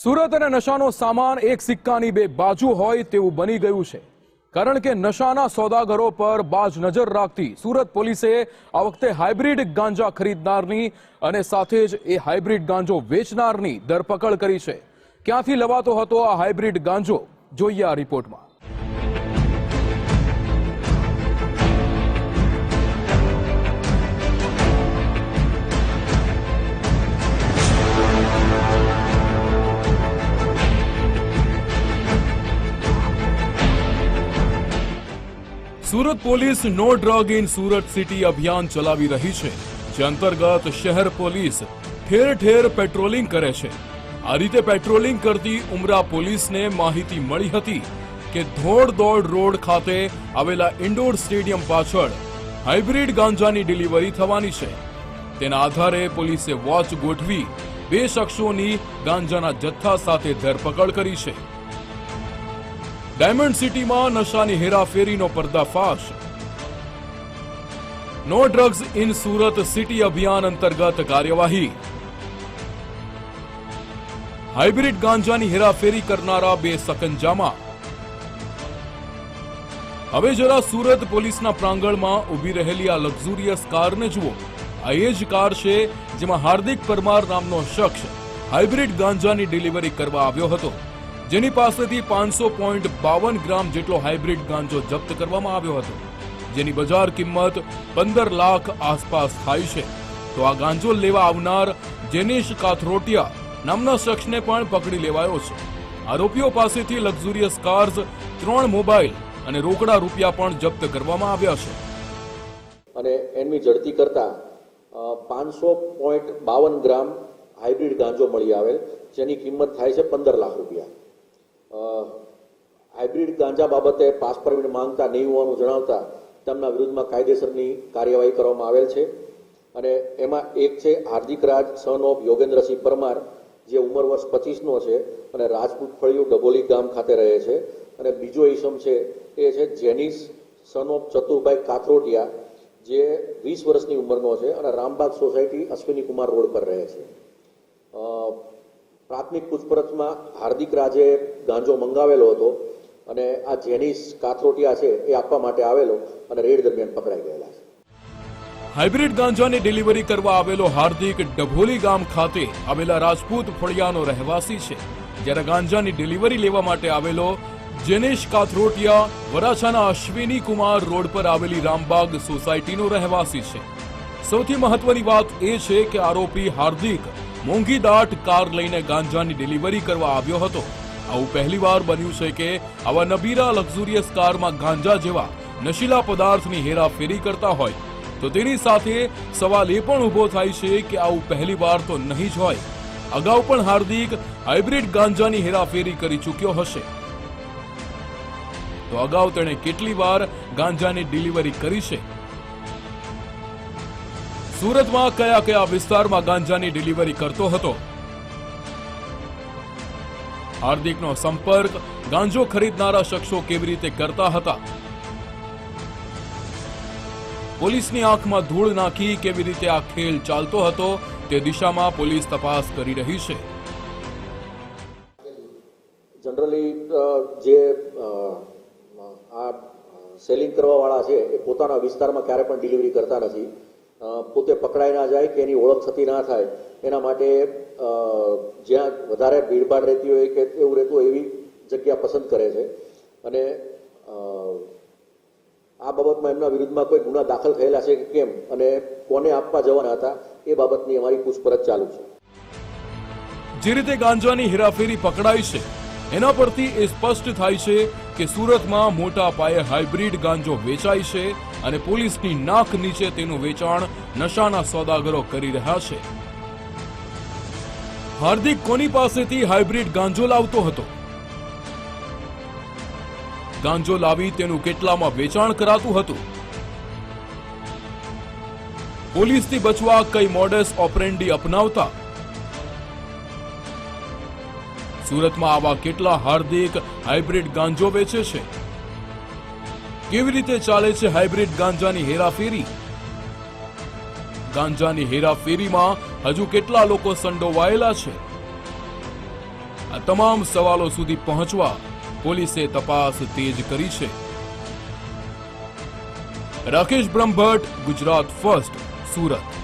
સુરત અને નશાનો સામાન એક સિક્કાની બે બાજુ હોય તેવું બની ગયું છે, કારણ કે નશાના સોદાગરો પર બાજ નજર રાખતી સુરત પોલીસે આ વખતે હાઇબ્રિડ ગાંજા ખરીદનારની અને સાથે જ એ હાઇબ્રિડ ગાંજો વેચનારની ધરપકડ કરી છે। ક્યાંથી લવાતો હતો આ હાઇબ્રિડ ગાંજો, જોઈએ આ રિપોર્ટમાં। Surat police no drug in Surat city અભિયાન ચલાવી રહી છે, જે અંતર્ગત શહેર પોલીસ ઠેર ઠેર પેટ્રોલિંગ કરે છે। આ રીતે પેટ્રોલિંગ કરતી ઉમરા પોલીસને માહિતી મળી હતી કે ધોળદોડ રોડ ખાતે આવેલા ઇન્ડોર સ્ટેડિયમ પાછળ હાઇબ્રિડ ગાંજાની ડિલિવરી થવાની છે। તેના આધારે પોલીસે વોચ ગોઠવી બે શખ્સોની ગાંજાના જથ્થા સાથે ધરપકડ કરી છે। ડાયમંડ સિટીમાં નશાની હેરાફેરીનો પર્દાફાશ। No drugs in Surat city અભિયાન અંતર્ગત કાર્યવાહી। હાઇબ્રિડ ગાંજાની હેરાફેરી કરનારા બે સકંજામાં। હવે જરા સુરત પોલીસના પ્રાંગણમાં ઊભી રહેલી આ લક્ઝુરિયસ કારને જુઓ। આ એ જ કાર છે જેમાં હાર્દિક પરમાર નામનો શખ્સ હાઇબ્રિડ ગાંજાની ડિલિવરી કરવા આવ્યો હતો, જેની પાસેથી 500.52 ગ્રામ જેટલો હાઇબ્રિડ ગાંજો જપ્ત કરવામાં આવ્યો હતો, જેની બજાર કિંમત 15 લાખ આસપાસ થાય છે। તો આ ગાંજો લેવા આવનાર જેનિશ કાથરોટિયા નામના શખ્સને પણ પકડી લેવાયો છે। આરોપીઓ પાસેથી લક્ઝુરિયસ કાર્સ, 3 મોબાઈલ અને રોકડા રૂપિયા પણ જપ્ત કરવામાં આવ્યા છે। અને એની ઝડપી કરતા 500.52 ગ્રામ હાઇબ્રિડ ગાંજો મળી આવેલ, જેની કિંમત થાય છે 15 લાખ રૂપિયા। હાઇબ્રિડ ગાંજા બાબતે પાસ પરમિટ માંગતા નહીં હોવાનું જણાવતા તેમના વિરુદ્ધમાં કાયદેસરની કાર્યવાહી કરવામાં આવેલ છે। અને એમાં એક છે હાર્દિક રાજ સન ઓફ યોગેન્દ્રસિંહ પરમાર, જે ઉંમર વર્ષ 25નો છે અને રાજપૂત ફળિયું ડભોલી ગામ ખાતે રહે છે। અને બીજો ઈસમ છે એ છે જેનિસ સન ઓફ ચતુરભાઈ કાથરોટિયા, જે 20 વર્ષની ઉંમરનો છે અને રામબાગ સોસાયટી અશ્વિની કુમાર રોડ પર રહે છે। પ્રાથમિક પૂછપરછમાં હાર્દિક રાજે ગાંજો મંગાવેલો હતો અને આ જેનિસ કાથરોટિયા છે એ આપવા માટે આવેલો અને રેડ દરમિયાન પકડાઈ ગયેલા છે। હાઇબ્રિડ ગાંજાની ડિલિવરી કરવા આવેલો હાર્દિક ડભોલી ગામ ખાતે આવેલા રાજપૂત ફળિયાનો રહેવાસી છે, જ્યારે ગાંજાની ડિલિવરી લેવા માટે આવેલો જેનિશ કાથરોટિયા વરાછાના અશ્વિની કુમાર રોડ પર આવેલી રામબાગ સોસાયટીનો રહેવાસી છે। સૌથી મહત્વની વાત એ છે કે આરોપી હાર્દિક મોંઘી દાટ કાર લઈને ગાંજાની ડિલિવરી કરવા આવ્યો હતો। આવું પહેલીવાર બન્યું છે કે આવા નબીરા લક્ઝુરિયસ કારમાં ગાંજા જેવા નશીલા પદાર્થની હેરાફેરી કરતા હોય, તો તેની સાથે સવાલ એ પણ ઊભો થાય છે કે આવું પહેલીવાર તો નહીં જ હોય, અગાઉ પણ હાર્દિક હાઇબ્રિડ ગાંજાની હેરાફેરી કરી ચૂક્યો હશે। તો અગાઉ તેણે કેટલી વાર ગાંજાની ડિલિવરી કરી છે? સુરતમાં કયા કયા વિસ્તારમાં ગાંજાની ડિલિવરી કરતો હતો? હાર્દિકનો સંપર્ક ગાંજો ખરીદનારા શખ્સો કેવી રીતે કરતા હતા? પોલીસની આંખમાં ધૂળ નાખી કેવી રીતે આ ખેલ ચાલતો હતો, તે દિશામાં પોલીસ તપાસ કરી રહી છે। જનરલી જે આ સેલિંગ કરવાવાળા છે એ પોતાના વિસ્તારમાં ક્યારે પણ ડિલિવરી કરતા નથી। પોતે પકડાઈ ના જાય કે એની ઓળખ થતી ના થાય એના માટે જ્યાં વધારે ભીડભાડ રહેતી હોય કે એવું રહેતું હોય એવી જગ્યા પસંદ કરે છે। અને આ બાબતમાં એમના વિરુદ્ધમાં કોઈ ગુના દાખલ થયેલા છે કે કેમ અને કોને આપવા જવાના હતા એ બાબતની અમારી પૂછપરછ ચાલુ છે। જે રીતે ગાંજાની હેરાફેરી પકડાઈ છે એના પરથી એ સ્પષ્ટ થાય છે કે સુરતમાં મોટા પાયે હાઇબ્રિડ ગાંજો વેચાય છે અને પોલીસની નાક નીચે તેનું વેચાણ નશાના સોદાગરો કરી રહ્યા છે। હાર્દિક કોની પાસેથી હાઇબ્રિડ ગાંજો લાવતો હતો? ગાંજો લાવી તેનું કેટલામાં વેચાણ કરાતું હતું? પોલીસથી બચવા કઈ મોડસ ઓપરેન્ડી અપનાવતા? સુરતમાં આવા કેટલા હાર્દિક હાઇબ્રિડ ગાંજો વેચે છે? કેવી રીતે ચાલે છે હાઇબ્રિડ ગાંજાની હેરાફેરી? ગાંજાની હેરાફેરીમાં હજુ કેટલા લોકો સંડોવાયેલા છે? આ તમામ સવાલો સુધી પહોંચવા પોલીસે તપાસ તેજ કરી છે. રાકેશ બ્રહ્મભટ્ટ, ગુજરાત ફર્સ્ટ, સુરત.